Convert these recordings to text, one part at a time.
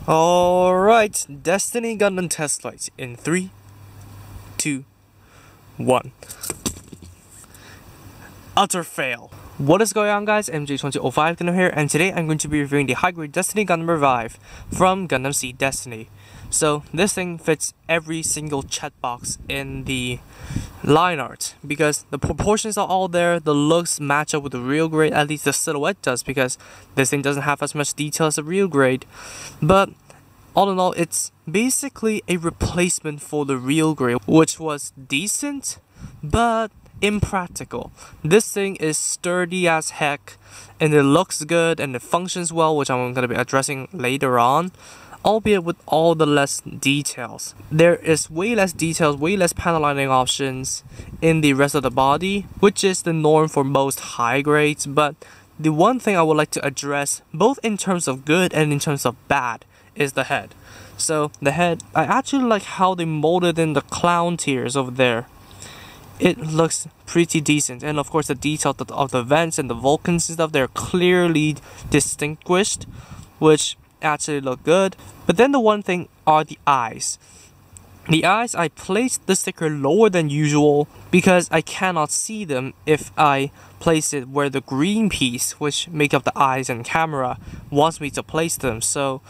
Alright, Destiny Gundam test flight in 3, 2, 1. Utter fail. What is going on, guys? MJ2005 Gundam here, and today I'm going to be reviewing the high-grade Destiny Gundam Revive from Gundam Seed Destiny. So this thing fits every single checkbox in the line art because the proportions are all there, the looks match up with the real grade, at least the silhouette does, because this thing doesn't have as much detail as the real grade. But all in all, it's basically a replacement for the real grade, which was decent but impractical. This thing is sturdy as heck, and it looks good and it functions well, which I'm going to be addressing later on, albeit with all the less details. There is way less details, way less panel lining options in the rest of the body, which is the norm for most high grades. But the one thing I would like to address, both in terms of good and in terms of bad, is the head. So the head, I actually like how they molded in the clown tears over there. It looks pretty decent, and of course the detail of the vents and the Vulcans and stuff, they're clearly distinguished, which actually look good. But then the one thing are the eyes. The eyes, I placed the sticker lower than usual because I cannot see them if I place it where the green piece, which make up the eyes and camera, wants me to place them. So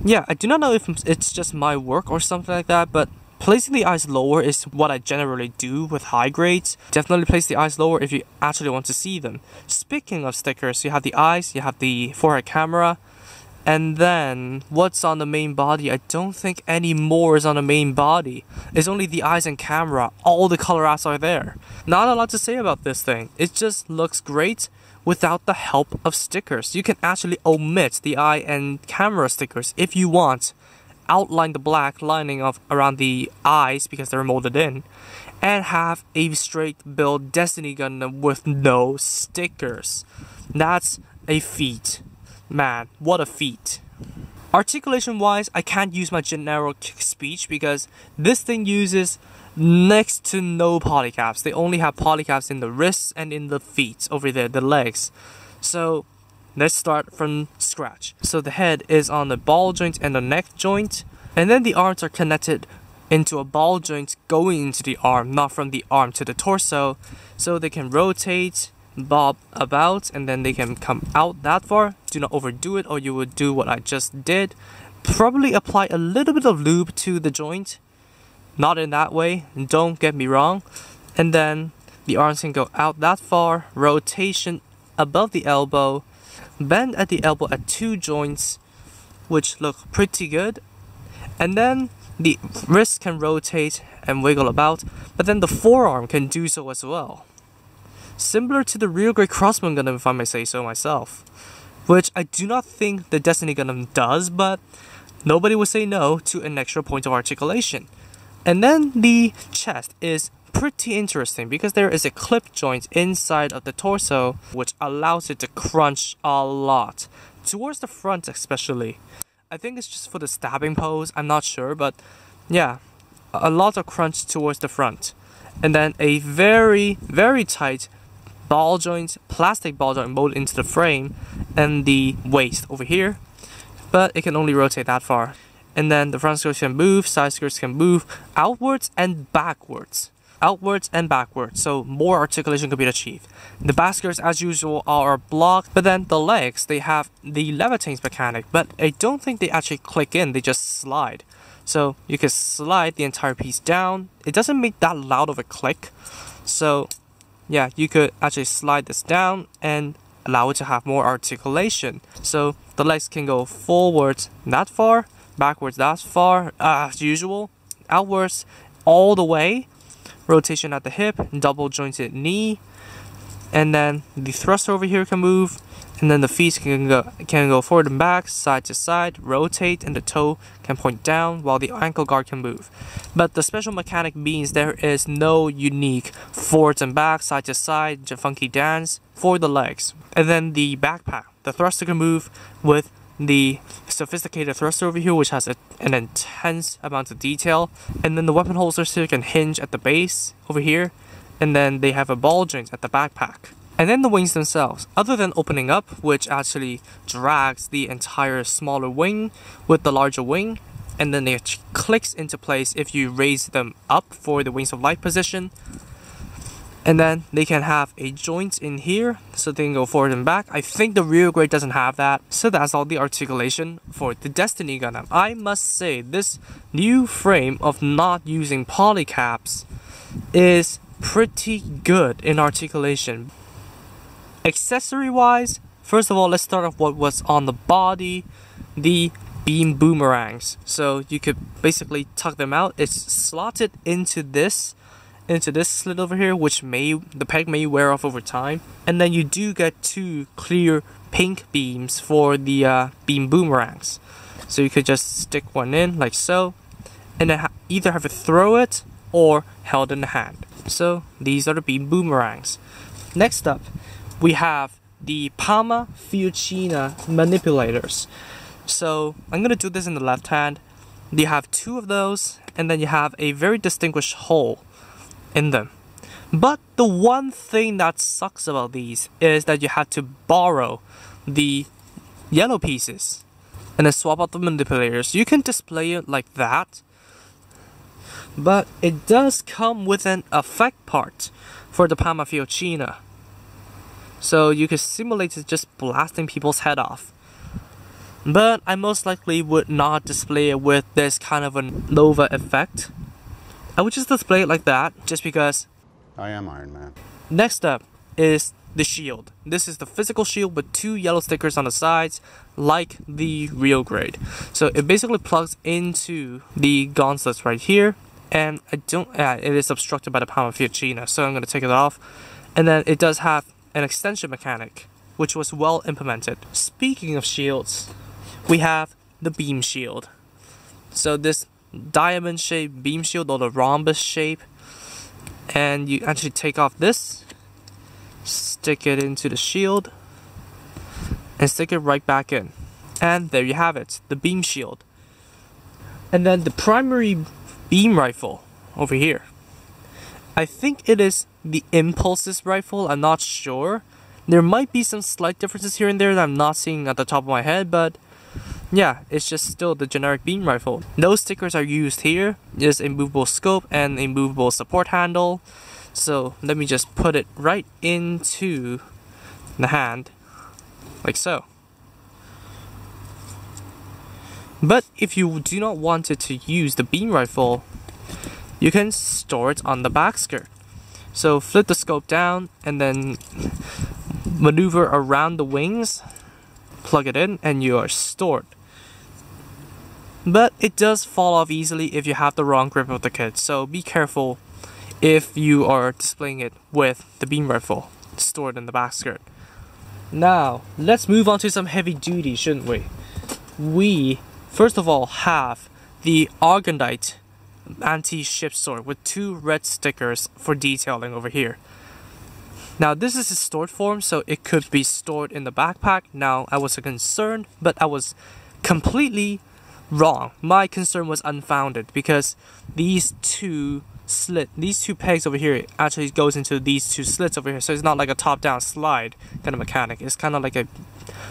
yeah, I do not know if it's just my work or something like that, but placing the eyes lower is what I generally do with high grades. Definitely place the eyes lower if you actually want to see them. Speaking of stickers, you have the eyes, you have the forehead camera, and then what's on the main body? I don't think any more is on the main body. It's only the eyes and camera. All the color apps are there. Not a lot to say about this thing. It just looks great without the help of stickers. You can actually omit the eye and camera stickers if you want. Outline the black lining of around the eyes because they're molded in, and have a straight build Destiny Gundam with no stickers. That's a feat. Man, what a feat. Articulation wise, I can't use my generic speech because this thing uses next to no polycaps. They only have polycaps in the wrists and in the feet over there, the legs. So let's start from scratch. So the head is on the ball joint and the neck joint, and then the arms are connected into a ball joint going into the arm, not from the arm to the torso, so they can rotate, bob about, and then they can come out that far. Do not overdo it or you would do what I just did. Probably apply a little bit of lube to the joint, not in that way, don't get me wrong. And then the arms can go out that far, rotation above the elbow, bend at the elbow at two joints, which look pretty good, and then the wrist can rotate and wiggle about, but then the forearm can do so as well. Similar to the real grade Crossbone Gundam, if I may say so myself, which I do not think the Destiny Gundam does, but nobody would say no to an extra point of articulation. And then the chest is pretty interesting because there is a clip joint inside of the torso which allows it to crunch a lot, towards the front especially. I think it's just for the stabbing pose, I'm not sure, but yeah, a lot of crunch towards the front. And then a very, very tight ball joint, plastic ball joint molded into the frame and the waist over here, but it can only rotate that far. And then the front skirts can move, side skirts can move outwards and backwards. Outwards and backwards, so more articulation could be achieved. The back skirts, as usual, are blocked, but then the legs, they have the levitating mechanic, but I don't think they actually click in, they just slide. So you can slide the entire piece down. It doesn't make that loud of a click, so yeah, you could actually slide this down and allow it to have more articulation. So the legs can go forwards that far, backwards that far, as usual, outwards all the way, rotation at the hip, double jointed knee, and then the thruster over here can move, and then the feet can go forward and back, side to side, rotate, and the toe can point down while the ankle guard can move. But the special mechanic means there is no unique forwards and back, side to side, funky dance for the legs. And then the backpack, the thruster can move with the sophisticated thruster over here, which has an intense amount of detail, and then the weapon holsters here can hinge at the base over here, and then they have a ball joint at the backpack. And then the wings themselves, other than opening up, which actually drags the entire smaller wing with the larger wing, and then it clicks into place if you raise them up for the wings of light position. And then they can have a joint in here so they can go forward and back. I think the rear grade doesn't have that. So that's all the articulation for the Destiny Gundam. I must say this new frame of not using polycaps is pretty good in articulation. Accessory wise, first of all, let's start off what was on the body, the beam boomerangs. So you could basically tuck them out. It's slotted into this slit over here, which the peg may wear off over time. And then you do get two clear pink beams for the beam boomerangs. So you could just stick one in like so, and then either have to throw it or held in the hand. So these are the beam boomerangs. Next up, we have the Palma Fiocina manipulators. So I'm gonna do this in the left hand. You have two of those, and then you have a very distinguished hole in them. But the one thing that sucks about these is that you have to borrow the yellow pieces and then swap out the manipulators. You can display it like that, but it does come with an effect part for the Palma Fiocina. So you can simulate it just blasting people's head off. But I most likely would not display it with this kind of a Nova effect. I would just display it like that, just because I am Iron Man. Next up is the shield. This is the physical shield with two yellow stickers on the sides, like the real grade. So it basically plugs into the gauntlets right here, and it is obstructed by the Palma Fiocina, so I'm going to take it off. And then it does have an extension mechanic, which was well implemented. Speaking of shields, we have the beam shield. So this diamond shaped beam shield, or the rhombus shape, and you actually take off this, stick it into the shield, and stick it right back in, and there you have it, the beam shield. And then the primary beam rifle over here, I think it is the Impulses rifle. I'm not sure, there might be some slight differences here and there that I'm not seeing at the top of my head, but yeah, it's just still the generic beam rifle. Those stickers are used here. There's a movable scope and a movable support handle. So let me just put it right into the hand, like so. But if you do not want it to use the beam rifle, you can store it on the back skirt. So flip the scope down and then maneuver around the wings, plug it in, and you are stored. But it does fall off easily if you have the wrong grip of the kit, so be careful if you are displaying it with the beam rifle stored in the back skirt. Now, let's move on to some heavy duty, shouldn't we? We, first of all, have the Arondight anti-ship sword with two red stickers for detailing over here. Now this is a stored form, so it could be stored in the backpack. Now I was concerned, but I was completely wrong. My concern was unfounded because these two pegs over here actually goes into these two slits over here, so it's not like a top-down slide kind of mechanic. It's kind of like a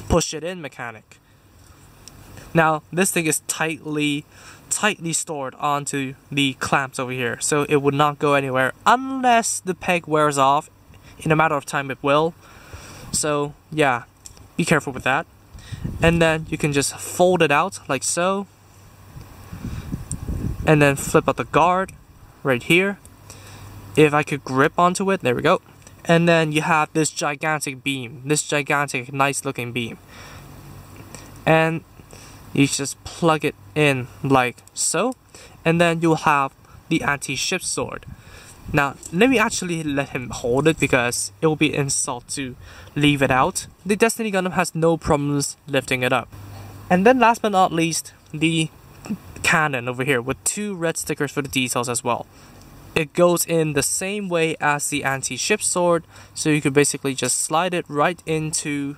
push it in mechanic. Now this thing is tightly stored onto the clamps over here, so it would not go anywhere unless the peg wears off. In a matter of time it will. So yeah, be careful with that. And then you can just fold it out like so, and then flip out the guard right here. If I could grip onto it, there we go. And then you have this gigantic beam, this gigantic nice looking beam, and you just plug it in like so, and then you'll have the anti-ship sword. Now, let me actually let him hold it because it will be an insult to leave it out. The Destiny Gundam has no problems lifting it up. And then last but not least, the cannon over here with two red stickers for the details as well. It goes in the same way as the anti-ship sword, so you could basically just slide it right into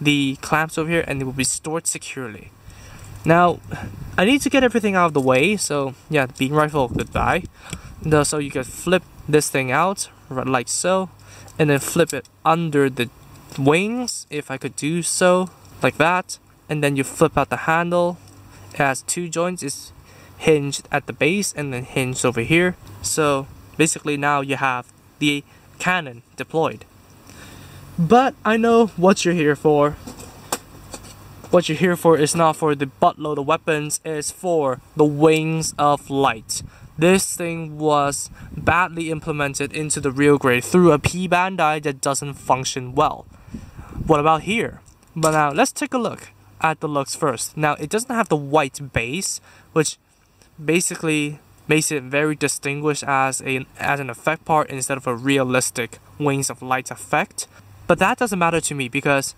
the clamps over here and it will be stored securely. Now, I need to get everything out of the way, so yeah, the beam rifle, goodbye. So you can flip this thing out like so, and then flip it under the wings, if I could do so, like that. And then you flip out the handle. It has 2 joints. It's hinged at the base and then hinged over here. So basically now you have the cannon deployed. But I know what you're here for. What you're here for is not for the buttload of weapons, it's for the wings of light. This thing was badly implemented into the real grade through a P-band die that doesn't function well. What about here? But now let's take a look at the looks first. Now it doesn't have the white base, which basically makes it very distinguished as an effect part instead of a realistic wings of light effect. But that doesn't matter to me because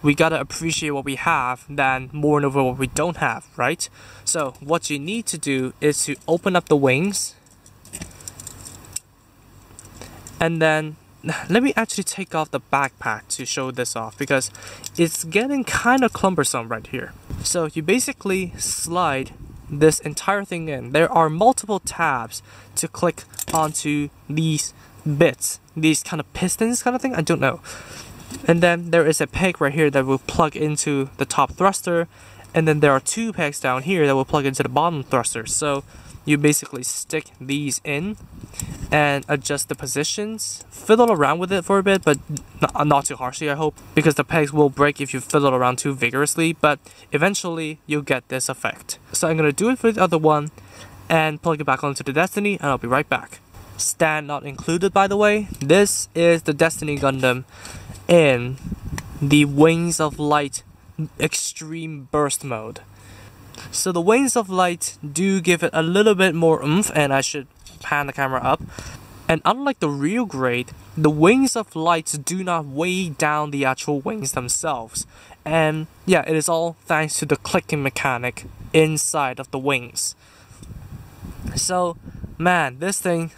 we gotta appreciate what we have than mourn over what we don't have, right? So what you need to do is to open up the wings, and then let me actually take off the backpack to show this off because it's getting kind of cumbersome right here. So you basically slide this entire thing in. There are multiple tabs to click onto these bits, these kind of pistons kind of thing, I don't know. And then there is a peg right here that will plug into the top thruster, and then there are 2 pegs down here that will plug into the bottom thruster. So you basically stick these in and adjust the positions, fiddle around with it for a bit, but not too harshly, I hope, because the pegs will break if you fiddle around too vigorously, but eventually you'll get this effect. So I'm gonna do it for the other one and plug it back onto the Destiny, and I'll be right back. Stand not included, by the way. This is the Destiny Gundam in the Wings of Light Extreme Burst mode. So the Wings of Light do give it a little bit more oomph, and I should pan the camera up. And unlike the real grade, the Wings of Light do not weigh down the actual wings themselves. And yeah, it is all thanks to the clicking mechanic inside of the wings. So man, this thing,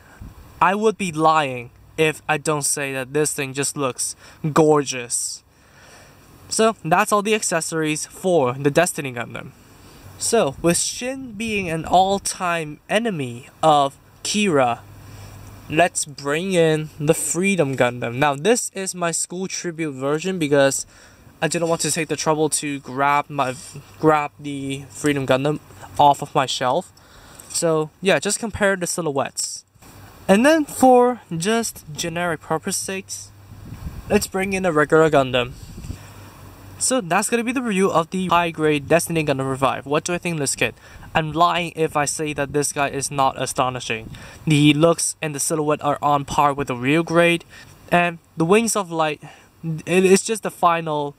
I would be lying if I don't say that this thing just looks gorgeous. So that's all the accessories for the Destiny Gundam. So with Shin being an all-time enemy of Kira, let's bring in the Freedom Gundam. Now this is my school tribute version because I didn't want to take the trouble to grab the Freedom Gundam off of my shelf. So yeah, just compare the silhouettes. And then for just generic purpose sakes, let's bring in a regular Gundam. So that's gonna be the review of the high grade Destiny Gundam Revive. What do I think of this kit? I'm lying if I say that this guy is not astonishing. The looks and the silhouette are on par with the real grade, and the Wings of Light, it's just the final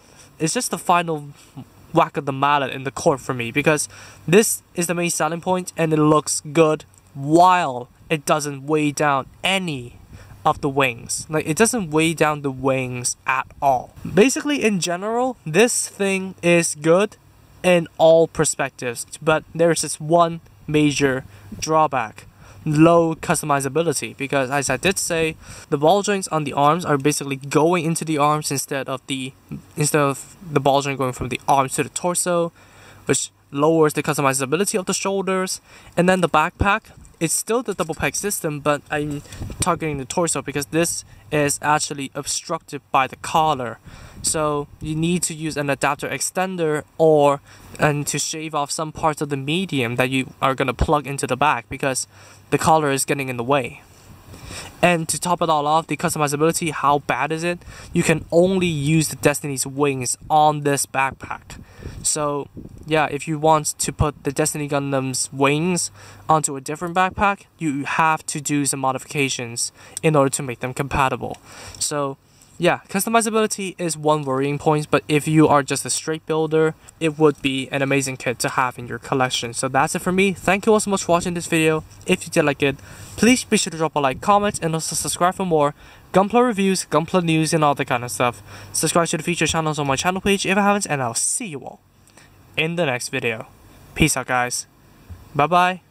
whack of the mallet in the court for me, because this is the main selling point and it looks good while it doesn't weigh down any of the wings. Like, it doesn't weigh down the wings at all. Basically, in general, this thing is good in all perspectives, but there's this one major drawback: low customizability. Because as I did say, the ball joints on the arms are basically going into the arms instead of the ball joint going from the arms to the torso, which lowers the customizability of the shoulders. And then the backpack, it's still the double peg system, but I'm targeting the torso because this is actually obstructed by the collar. So you need to use an adapter extender and to shave off some parts of the medium that you are going to plug into the back because the collar is getting in the way. And to top it all off, the customizability, how bad is it? You can only use the Destiny's wings on this backpack. So yeah, if you want to put the Destiny Gundam's wings onto a different backpack, you have to do some modifications in order to make them compatible. So yeah, customizability is one worrying point, but if you are just a straight builder, it would be an amazing kit to have in your collection. So that's it for me. Thank you all so much for watching this video. If you did like it, please be sure to drop a like, comment, and also subscribe for more Gunpla reviews, Gunpla news, and all that kind of stuff. Subscribe to the featured channels on my channel page if I haven't, and I'll see you all in the next video. Peace out, guys. Bye bye.